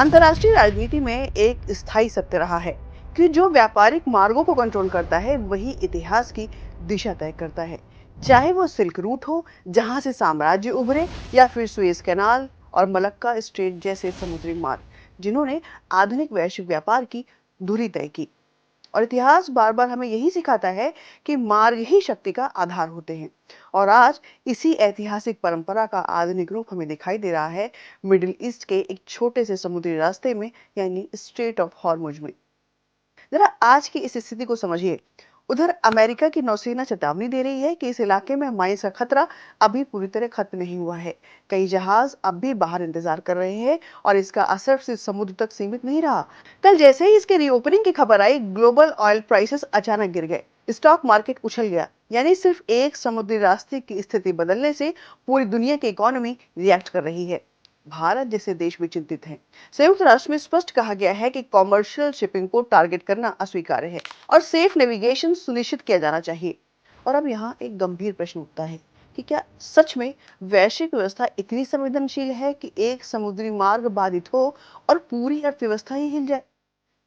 अंतर्राष्ट्रीय राजनीति में एक स्थायी सत्य रहा है कि जो व्यापारिक मार्गों को कंट्रोल करता है वही इतिहास की दिशा तय करता है। चाहे वो सिल्क रूट हो, जहां से साम्राज्य उभरे, या फिर सुएज कैनाल और मलक्का स्ट्रेट जैसे समुद्री मार्ग जिन्होंने आधुनिक वैश्विक व्यापार की धुरी तय की। और इतिहास बार बार हमें यही सिखाता है कि मार्ग ही शक्ति का आधार होते हैं। और आज इसी ऐतिहासिक परंपरा का आधुनिक रूप हमें दिखाई दे रहा है मिडिल ईस्ट के एक छोटे से समुद्री रास्ते में, यानी स्ट्रेट ऑफ हॉर्मुज में। जरा आज की इस स्थिति को समझिए। उधर अमेरिका की नौसेना चेतावनी दे रही है कि इस इलाके में माइंस का खतरा अभी पूरी तरह खत्म नहीं हुआ है। कई जहाज अब भी बाहर इंतजार कर रहे हैं और इसका असर सिर्फ समुद्र तक सीमित नहीं रहा। कल जैसे ही इसके रीओपनिंग की खबर आई, ग्लोबल ऑयल प्राइसेस अचानक गिर गए, स्टॉक मार्केट उछल गया। यानी सिर्फ एक समुद्री रास्ते की स्थिति बदलने से पूरी दुनिया की इकोनॉमी रिएक्ट कर रही है। भारत जैसे देश भी चिंतित हैं। संयुक्त राष्ट्र में स्पष्ट कहा गया है कि कॉमर्शियल शिपिंग को टारगेट करना अस्वीकार्य है और सेफ नेविगेशन सुनिश्चित किया जाना चाहिए। और अब यहाँ एक गंभीर प्रश्न उठता है कि क्या सच में वैश्विक व्यवस्था इतनी संवेदनशील है कि एक समुद्री मार्ग बाधित हो और पूरी अर्थव्यवस्था ही हिल जाए?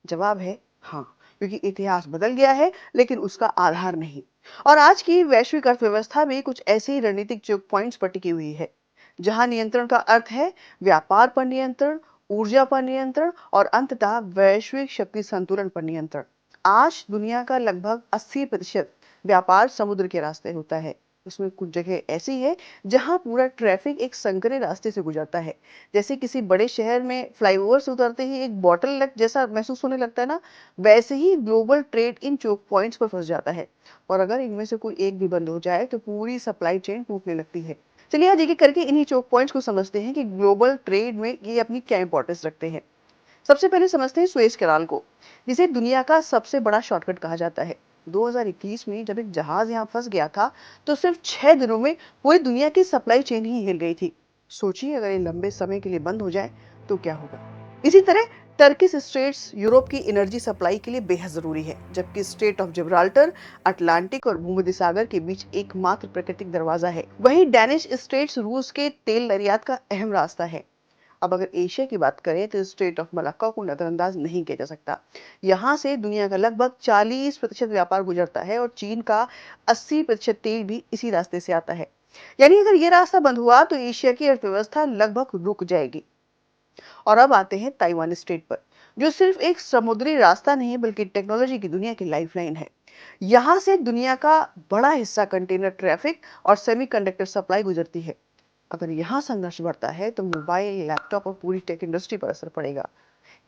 जवाब है हाँ, क्योंकि इतिहास बदल गया है लेकिन उसका आधार नहीं। और आज की वैश्विक अर्थव्यवस्था भी कुछ ऐसे ही रणनीतिक चोक पॉइंट्स पर टिकी हुई है, जहां नियंत्रण का अर्थ है व्यापार पर नियंत्रण, ऊर्जा पर नियंत्रण और अंततः वैश्विक शक्ति संतुलन पर नियंत्रण। आज दुनिया का लगभग 80% व्यापार समुद्र के रास्ते होता है। उसमें कुछ जगह ऐसी है जहां पूरा ट्रैफिक एक संकरे रास्ते से गुजरता है। जैसे किसी बड़े शहर में फ्लाईओवर से उतरते ही एक बॉटल नेक जैसा महसूस होने लगता है ना, वैसे ही global trade in choke points पर फंस जाता है। और अगर इनमें से कोई एक भी बंद हो जाए तो पूरी सप्लाई चेन टूटने लगती है। चलिए आज एक एक करके इन्हीं चोक पॉइंट्स को समझते हैं कि ग्लोबल ट्रेड में ये अपनी क्या इंपॉर्टेंस रखते हैं। सबसे पहले समझते हैं सुएज कैनाल को, जिसे दुनिया का सबसे बड़ा शॉर्टकट कहा जाता है। 2021 में जब एक जहाज यहाँ फंस गया था, तो सिर्फ 6 दिनों में पूरी दुनिया की सप्लाई चेन ही हिल गई थी। सोचिए अगर ये लंबे समय के लिए बंद हो जाए तो क्या होगा। इसी तरह टर्किश स्ट्रेट्स यूरोप की एनर्जी सप्लाई के लिए बेहद जरूरी है, जबकि स्ट्रेट ऑफ जिब्राल्टर अटलांटिक और भूमध्य सागर के बीच एकमात्र प्राकृतिक दरवाजा है। वहीं डैनिश स्ट्रेट्स रूस के तेल निर्यात का अहम रास्ता है। अब अगर एशिया की बात करें तो स्ट्रेट ऑफ मलक्का को नजरअंदाज नहीं किया जा सकता। यहाँ से दुनिया का लगभग 40% व्यापार गुजरता है और चीन का 80% तेल भी इसी रास्ते से आता है। यानी अगर ये रास्ता बंद हुआ तो एशिया की अर्थव्यवस्था लगभग रुक जाएगी। और अब आते हैं ताइवान स्ट्रेट पर, जो सिर्फ एक समुद्री रास्ता नहीं बल्कि टेक्नोलॉजी की दुनिया की लाइफलाइन है। यहाँ से दुनिया का बड़ा हिस्सा कंटेनर ट्रैफिक और सेमीकंडक्टर सप्लाई गुजरती है। अगर यहाँ संघर्ष बढ़ता है तो मोबाइल, लैपटॉप और पूरी टेक इंडस्ट्री पर असर पड़ेगा।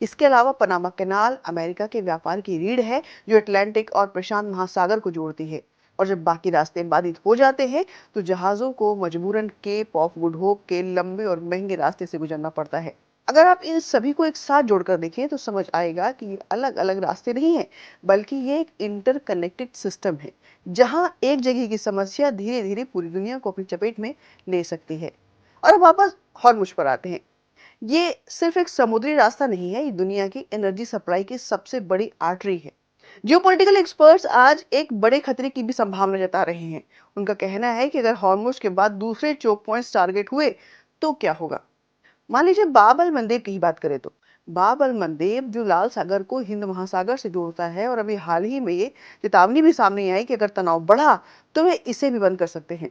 इसके अलावा पनामा कैनाल अमेरिका के व्यापार की रीढ़ है, जो अटलांटिक और प्रशांत महासागर को जोड़ती है। और जब बाकी रास्ते बाधित हो जाते हैं तो जहाजों को मजबूरन केप ऑफ गुड होप के लंबे और महंगे रास्ते से गुजरना पड़ता है। अगर आप इन सभी को एक साथ जोड़कर देखें तो समझ आएगा कि ये अलग अलग रास्ते नहीं है, बल्कि ये एक इंटरकनेक्टेड सिस्टम है, जहां एक जगह की समस्या धीरे धीरे पूरी दुनिया को अपनी चपेट में ले सकती है। और अब वापस हॉर्मुज पर आते हैं। ये सिर्फ एक समुद्री रास्ता नहीं है, ये दुनिया की एनर्जी सप्लाई की सबसे बड़ी आर्टरी है। जियोपॉलिटिकल एक्सपर्ट्स आज एक बड़े खतरे की भी संभावना जता रहे हैं। उनका कहना है कि अगर हॉर्मुज के बाद दूसरे चोक पॉइंट्स टारगेट हुए तो क्या होगा। मान लीजिए बाब अल मंदेब की ही बात करें तो बाब अल मंदेब जो लाल सागर को हिंद महासागर से जोड़ता है, और अभी हाल ही में ये चेतावनी भी सामने आई कि अगर तनाव बढ़ा तो वे इसे भी बंद कर सकते हैं।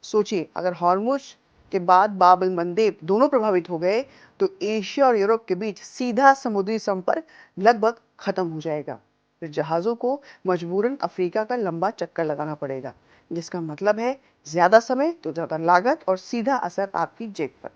सोचिए अगर हॉर्मुज के बाद बाब अल मंदेब दोनों प्रभावित हो गए तो एशिया और यूरोप के बीच सीधा समुद्री संपर्क लगभग खत्म हो जाएगा। फिर जहाजों को मजबूरन अफ्रीका का लंबा चक्कर लगाना पड़ेगा, जिसका मतलब है ज्यादा समय तो ज्यादा लागत और सीधा असर आपकी जेब पर।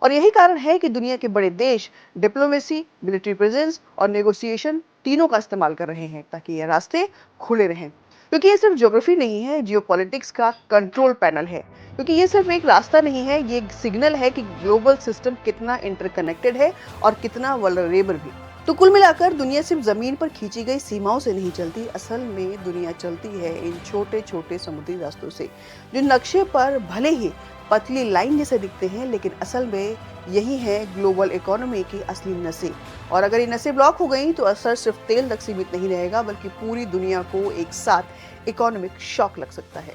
और यही कारण है कि दुनिया के बड़े देश डिप्लोमेसी, मिलिट्री प्रेजेंस और नेगोशिएशन तीनों का इस्तेमाल कर रहे हैं ताकि ये रास्ते खुले रहें। क्योंकि ये सिर्फ ज्योग्राफी नहीं है, जियोपॉलिटिक्स का कंट्रोल पैनल है। क्योंकि ये सिर्फ एक रास्ता नहीं है, ये एक सिग्नल है कि ग्लोबल सिस्टम कितना इंटरकनेक्टेड है और कितना वल्नरेबल भी। तो कुल मिलाकर दुनिया सिर्फ जमीन पर खींची गई सीमाओं से नहीं चलती, असल में दुनिया चलती है इन छोटे छोटे समुद्री रास्तों से, जो नक्शे पर भले ही पतली लाइन जैसे दिखते हैं लेकिन असल में यही है ग्लोबल इकोनॉमी की असली नसें। और अगर ये नसें ब्लॉक हो गई तो असर सिर्फ तेल तक सीमित नहीं रहेगा, बल्कि पूरी दुनिया को एक साथ इकोनॉमिक शॉक लग सकता है।